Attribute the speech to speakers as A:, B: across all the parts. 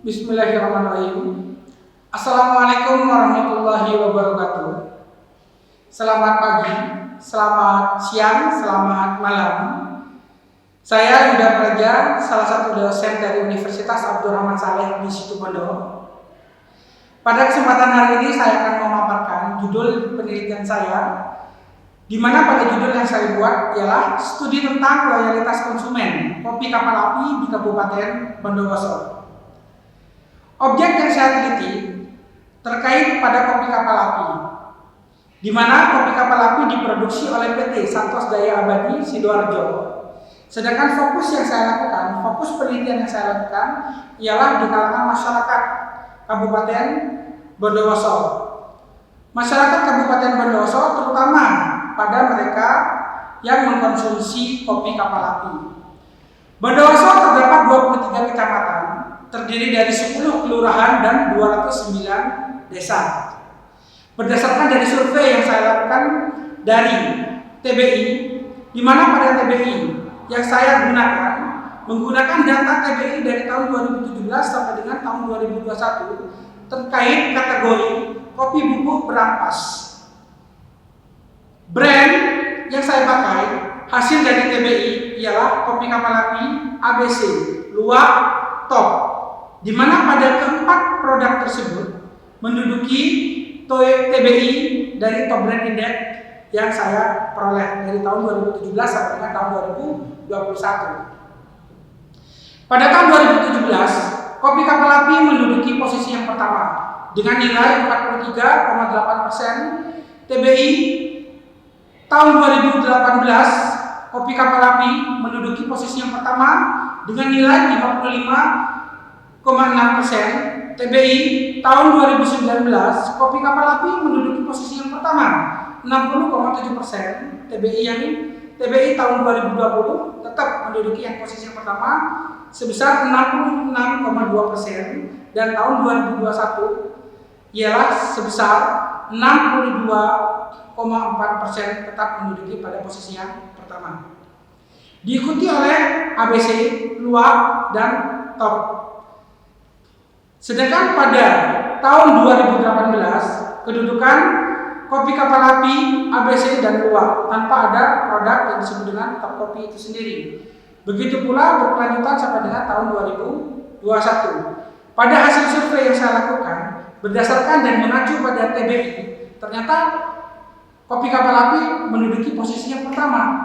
A: Bismillahirrahmanirrahim. Assalamualaikum warahmatullahi wabarakatuh. Selamat pagi, selamat siang, selamat malam. Saya Yuda Praja, salah satu dosen dari Universitas Abdurrahman Saleh di Situbondo. Pada kesempatan hari ini saya akan memaparkan judul penelitian saya, di mana pada judul yang saya buat ialah studi tentang loyalitas konsumen kopi kapal api di Kabupaten Bondowoso. Objek yang saya teliti terkait pada kopi kapal api, di mana kopi kapal api diproduksi oleh PT Santos Jaya Abadi Sidoarjo. Sedangkan fokus yang saya lakukan, fokus penelitian yang saya lakukan ialah di kalangan masyarakat Kabupaten Bondowoso. Masyarakat Kabupaten Bondowoso terutama pada mereka yang mengkonsumsi kopi kapal api. Bondowoso terdapat 23 kecamatan, terdiri dari 10 kelurahan dan 209 desa. Berdasarkan dari survei yang saya lakukan dari TBI, di mana pada TBI yang saya gunakan menggunakan data TBI dari tahun 2017 sampai dengan tahun 2021 terkait kategori kopi bubuk berampas. Brand yang saya pakai hasil dari TBI ialah kopi kapal api ABC, Luwak, Top, di mana pada keempat produk tersebut menduduki TBI dari Top Brand Index yang saya peroleh dari tahun 2017 sampai dengan tahun 2021. Pada tahun 2017, kopi kapal api menduduki posisi yang pertama dengan nilai 43,8%. TBI tahun 2018, kopi kapal api menduduki posisi yang pertama dengan nilai 55,6%. TBI tahun 2019, kopi kapal api menduduki posisi yang pertama 60,7%. TBI tahun 2020 tetap menduduki yang posisi yang pertama sebesar 66,2%, dan tahun 2021 ialah sebesar 62,4%, tetap menduduki pada posisi yang pertama. Diikuti oleh ABC, Luwak, dan Top. Sedangkan pada tahun 2018, kedudukan kopi kapal api, ABC, dan Luwak tanpa ada produk yang disebut dengan Top Kopi itu sendiri. Begitu pula berkelanjutan sampai dengan tahun 2021. Pada hasil survei yang saya lakukan, berdasarkan dan mengacu pada TBI, ternyata kopi kapal api menduduki posisi yang pertama.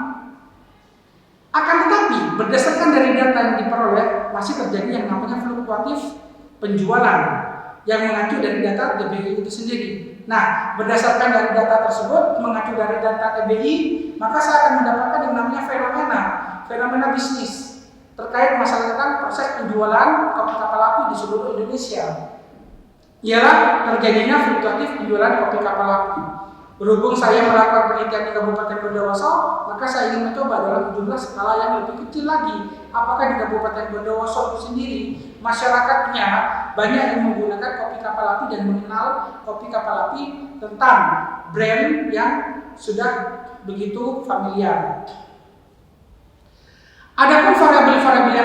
A: Akan tetapi, berdasarkan dari data yang diperoleh, masih terjadi yang namanya fluktuatif penjualan yang mengacu dari data TBI itu sendiri. Nah, berdasarkan dari data tersebut, mengacu dari data TBI, maka saya akan mendapatkan yang namanya fenomena bisnis terkait masalah tentang proses penjualan kopi kapal api di seluruh Indonesia. Ialah terjadinya fluktuatif penjualan kopi kapal api. Berhubung saya melakukan penelitian di Kabupaten Bondowoso, maka saya ingin mencoba dalam jumlah skala yang lebih kecil lagi. Apakah di Kabupaten Bondowoso itu sendiri masyarakatnya banyak yang menggunakan kopi kapal api dan mengenal kopi kapal api tentang brand yang sudah begitu familiar. Adapun variabel-variabel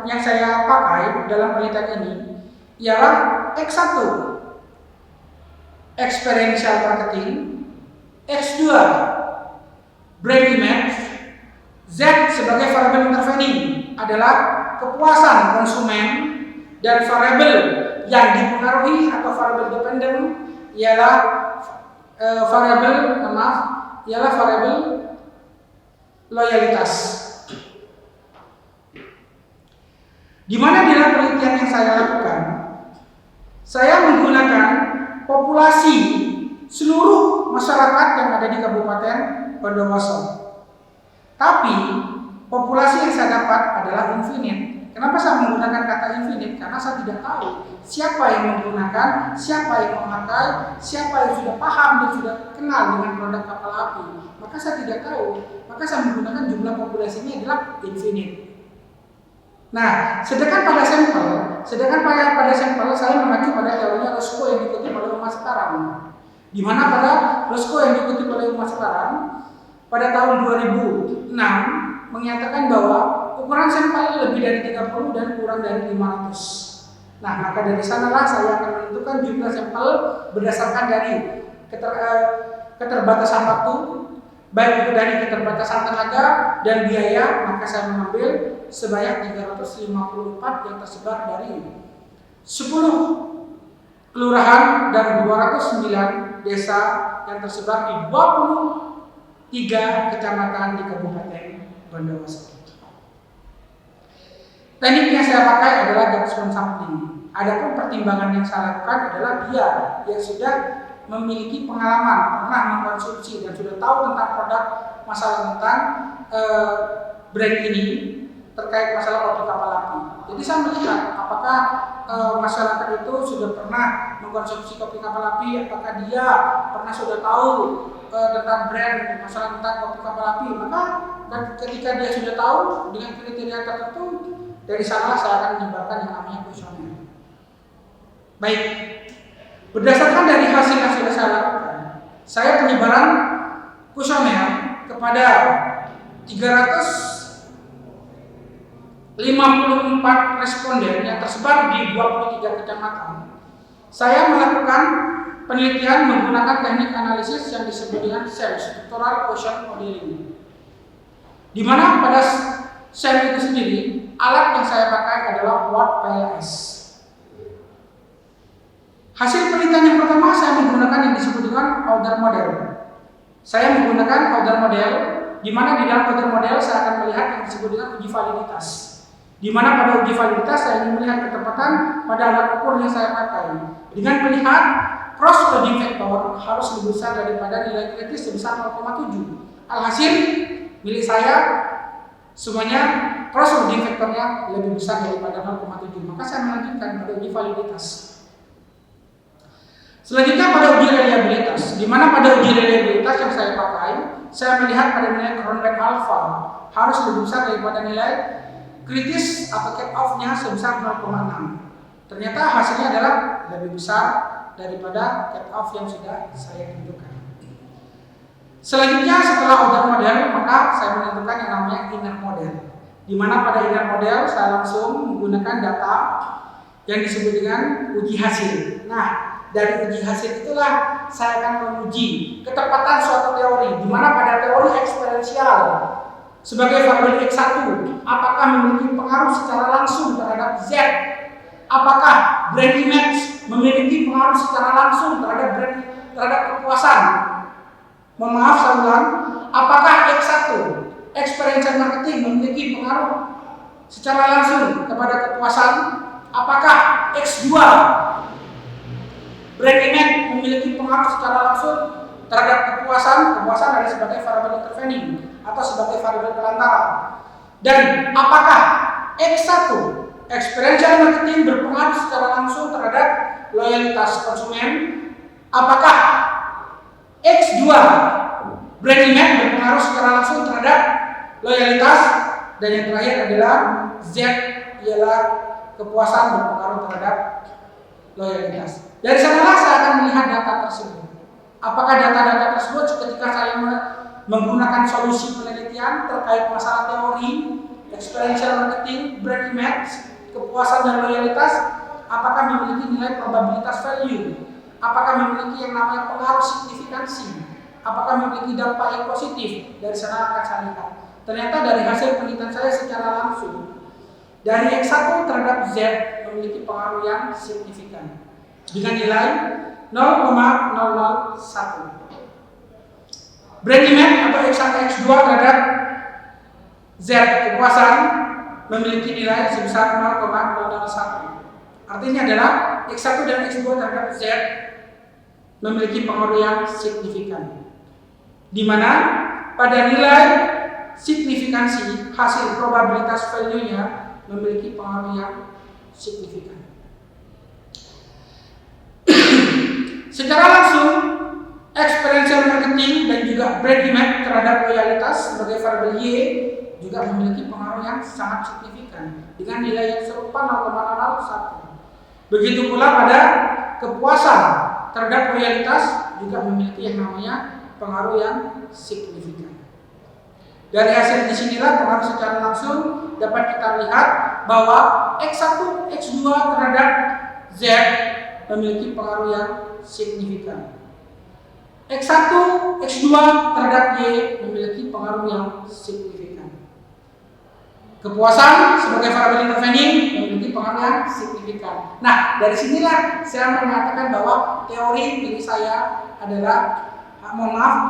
A: yang saya pakai dalam penelitian ini ialah X1 experiential marketing, X2 brand image, Z sebagai variabel intervening adalah kepuasan konsumen, dan variabel yang dipengaruhi atau variabel dependen ialah variabel loyalitas. Di mana dalam penelitian yang saya lakukan, saya menggunakan populasi seluruh masyarakat yang ada di Kabupaten Bondowoso. Tapi populasi yang saya dapat adalah infinite. Kenapa saya menggunakan kata infinite? Karena saya tidak tahu siapa yang menggunakan, siapa yang memakai, siapa yang sudah paham dan sudah kenal dengan produk kapal api. Maka saya tidak tahu. Maka saya menggunakan jumlah populasinya adalah infinite. Nah, sedangkan pada sampel saya mengacu pada teorinya Roscoe yang dikutip oleh Umar sekarang. Di mana pada Roscoe yang dikutip oleh Umar sekarang pada tahun 2006 menyatakan bahwa ukuran sampel lebih dari 30 dan kurang dari 500. Nah, maka dari sanalah saya akan menentukan jumlah sampel berdasarkan dari keterbatasan waktu, baik itu dari keterbatasan tenaga dan biaya. Maka saya mengambil sebanyak 354 yang tersebar dari 10 kelurahan dan 209 desa yang tersebar di 23 kecamatan di Kabupaten Bondowoso. Teknik yang saya pakai adalah Jackson sampling. Adapun pertimbangan yang saya lakukan adalah dia yang sudah memiliki pengalaman, pernah mengkonsumsi dan sudah tahu tentang produk, masalah tentang brand ini terkait masalah kopi kapal api. Jadi saya melihat apakah masyarakat itu sudah pernah mengkonsumsi kopi kapal api, apakah dia pernah sudah tahu tentang brand, masalah tentang kopi kapal api. Maka ketika dia sudah tahu dengan kriteria tertentu, dari sanalah saya akan menyebarkan yang namanya kuesioner. Baik, berdasarkan dari hasil yang sudah saya lakukan, saya penyebaran kuesioner kepada 354 responden yang tersebar di 23 kecamatan. Saya melakukan penelitian menggunakan teknik analisis yang disebut dengan SEM, Structural Quotient Modeling, di mana pada SEM itu sendiri alat yang saya pakai adalah Word PLS. Hasil penelitian yang pertama saya menggunakan yang disebut dengan order model. Saya menggunakan order model, di mana di dalam order model saya akan melihat yang disebut dengan uji validitas. Di mana pada uji validitas saya ingin melihat ketepatan pada alat ukur yang saya pakai dengan melihat cross loading factor harus lebih besar daripada nilai kritis sebesar 0,7. Alhasil milik saya semuanya cross loading factornya lebih besar daripada 0,7. Maka saya melanjutkan pada uji validitas. Selanjutnya pada uji reliabilitas, di mana pada uji reliabilitas yang saya pakai, saya melihat pada nilai Cronbach alpha harus lebih besar daripada nilai kritis atau cut off-nya sebesar 0,6. Ternyata hasilnya adalah lebih besar daripada cut off yang sudah saya tentukan. Selanjutnya setelah order model, maka saya menentukan yang namanya inner model, di mana pada inner model saya langsung menggunakan data yang disebut dengan uji hasil. Nah, dari uji hasil itulah saya akan menguji ketepatan suatu teori, di mana pada teori eksponensial sebagai variabel X1 apakah memiliki pengaruh secara langsung terhadap Z, apakah brand image memiliki pengaruh secara langsung terhadap kepuasan. Mohon maaf saya ulang, apakah X1 experiential marketing memiliki pengaruh secara langsung kepada kepuasan, apakah X2 brand image memiliki pengaruh secara langsung terhadap kepuasan adalah sebagai variabel intervening atau sebagai variabel pelantara. Dan apakah X1 experiential marketing berpengaruh secara langsung terhadap loyalitas konsumen, apakah X2 brand image berpengaruh secara langsung terhadap loyalitas, dan yang terakhir adalah Z ialah kepuasan berpengaruh terhadap loyalitas. Dari sanalah saya akan melihat data tersebut. Apakah data-data tersebut ketika saya menggunakan solusi penelitian terkait masalah teori, experiential marketing, brand image, kepuasan dan loyalitas, apakah memiliki nilai probabilitas value, apakah memiliki yang namanya pengaruh signifikansi, apakah memiliki dampak yang positif. Dari sana akan saya lihat. Ternyata dari hasil penelitian saya secara langsung, dari X1 terhadap Z memiliki pengaruh yang signifikan dengan nilai 0,001. Brand image atau X1 X2 terhadap Z kepuasan memiliki nilai sebesar 0,001. Artinya adalah X1 dan X2 terhadap Z memiliki pengaruh yang signifikan, di mana pada nilai signifikansi hasil probabilitas value-nya memiliki pengaruh yang signifikan. Secara langsung, experiential marketing dan juga brand image terhadap loyalitas sebagai variabel Y juga memiliki pengaruh yang sangat signifikan dengan nilai yang serupa 0,001. Begitu pula pada kepuasan terhadap loyalitas juga memiliki yang namanya pengaruh yang signifikan. Dari hasil disinilah pengaruh secara langsung dapat kita lihat bahwa X1, X2 terhadap Z memiliki pengaruh yang signifikan. X1, X2 terhadap Y memiliki pengaruh yang signifikan. Kepuasan sebagai variabel intervening memiliki pengaruh yang signifikan. Nah, dari sinilah saya mengatakan bahwa teori milik saya adalah,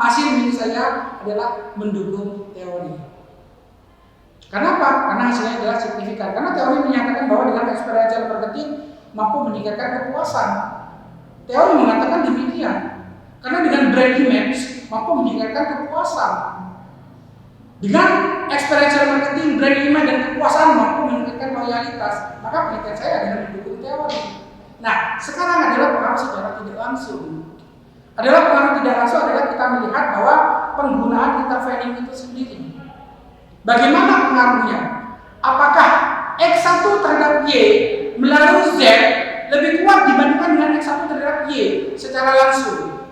A: hasil milik saya adalah mendukung teori. Kenapa? Karena hasilnya adalah signifikan. Karena teori menyatakan bahwa dengan experiential marketing mampu meningkatkan kepuasan. Teori mengatakan demikian. Karena dengan brand image mampu meningkatkan kepuasan. Dengan experiential marketing, brand image dan kepuasan mampu meningkatkan loyalitas. Maka penelitian saya adalah mendukung teori. Nah, sekarang adalah pengaruh secara tidak langsung. Pengaruh tidak langsung adalah kita melihat bahwa penggunaan intervening itu sendiri. Bagaimana pengaruhnya? Apakah X1 terhadap Y melalui Z lebih kuat dibandingkan dengan X1 terhadap Y secara langsung?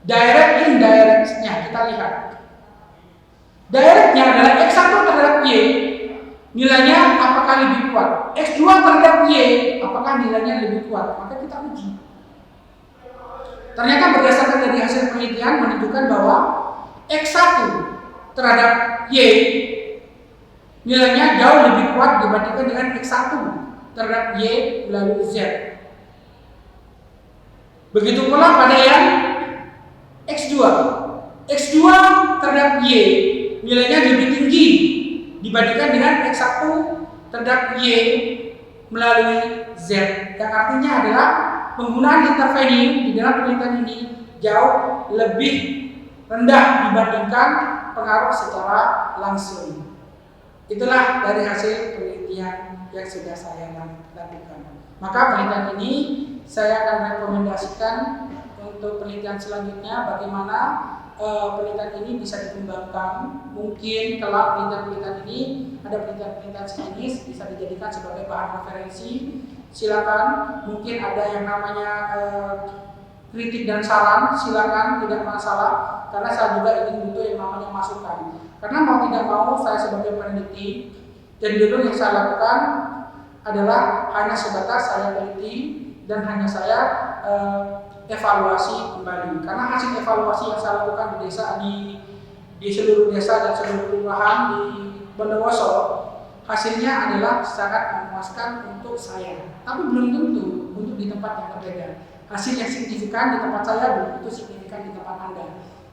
A: Direct, indirect-nya kita lihat. Directnya adalah X1 terhadap Y, nilainya apakah lebih kuat? X2 terhadap Y, apakah nilainya lebih kuat? Maka kita uji. Ternyata berdasarkan dari hasil penelitian menunjukkan bahwa X1 terhadap Y nilainya jauh lebih kuat dibandingkan dengan X1 terhadap Y melalui Z. Begitu pula pada yang X2. X2 terhadap Y nilainya lebih tinggi dibandingkan dengan X1 terhadap Y melalui Z. Yang artinya adalah penggunaan intervening di dalam penelitian ini jauh lebih rendah dibandingkan pengaruh secara langsung. Itulah dari hasil penelitian yang sudah saya lakukan. Maka penelitian ini saya akan rekomendasikan untuk penelitian selanjutnya bagaimana penelitian ini bisa dikembangkan. Mungkin kelak penelitian ini ada penelitian sejenis bisa dijadikan sebagai bahan referensi. Silakan, mungkin ada yang namanya kritik dan saran, silakan, tidak masalah. Karena saya juga ingin butuh yang namanya masukan. Karena mau tidak mau saya sebagai peneliti, jadi dulu yang saya lakukan adalah hanya sebatas saya teliti dan hanya saya evaluasi kembali. Karena hasil evaluasi yang saya lakukan di desa, di seluruh desa dan seluruh kelurahan di Bondowoso, hasilnya adalah sangat memuaskan untuk saya. Tapi belum tentu untuk di tempat yang berbeda. Hasil yang signifikan di tempat saya belum tentu signifikan di tempat Anda.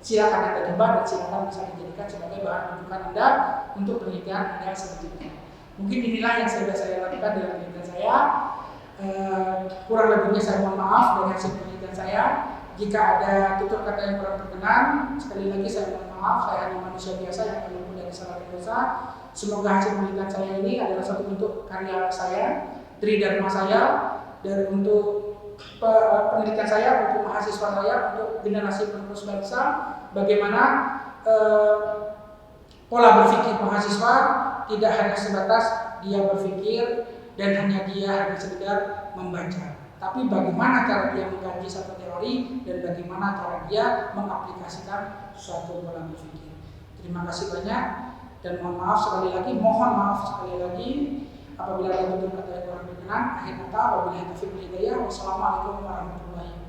A: Silakan Anda coba dan silakan bisa dijadikan sebagai bahan rujukan Anda untuk penelitian Anda selanjutnya. Mungkin inilah yang sudah saya lakukan dalam penelitian saya. Kurang lebihnya saya mohon maaf dari hasil penelitian saya. Jika ada tutur kata yang kurang berkenan, sekali lagi saya mohon maaf. Saya hanya manusia biasa yang luput dari salah dan dosa. Semoga hasil penelitian saya ini adalah satu bentuk karya saya, tridharma saya, dan untuk penelitian saya, untuk mahasiswa saya, untuk generasi penerus bangsa, bagaimana pola berpikir mahasiswa tidak hanya sebatas dia berpikir dan hanya sekedar membaca, tapi bagaimana cara dia mengkaji satu teori dan bagaimana cara dia mengaplikasikan suatu pola berpikir. Terima kasih banyak dan mohon maaf sekali lagi apabila ada tutur kata yang kurang berkenan. Akhir kata, wabillahi taufiq wal hidayah. Wassalamualaikum warahmatullahi wabarakatuh.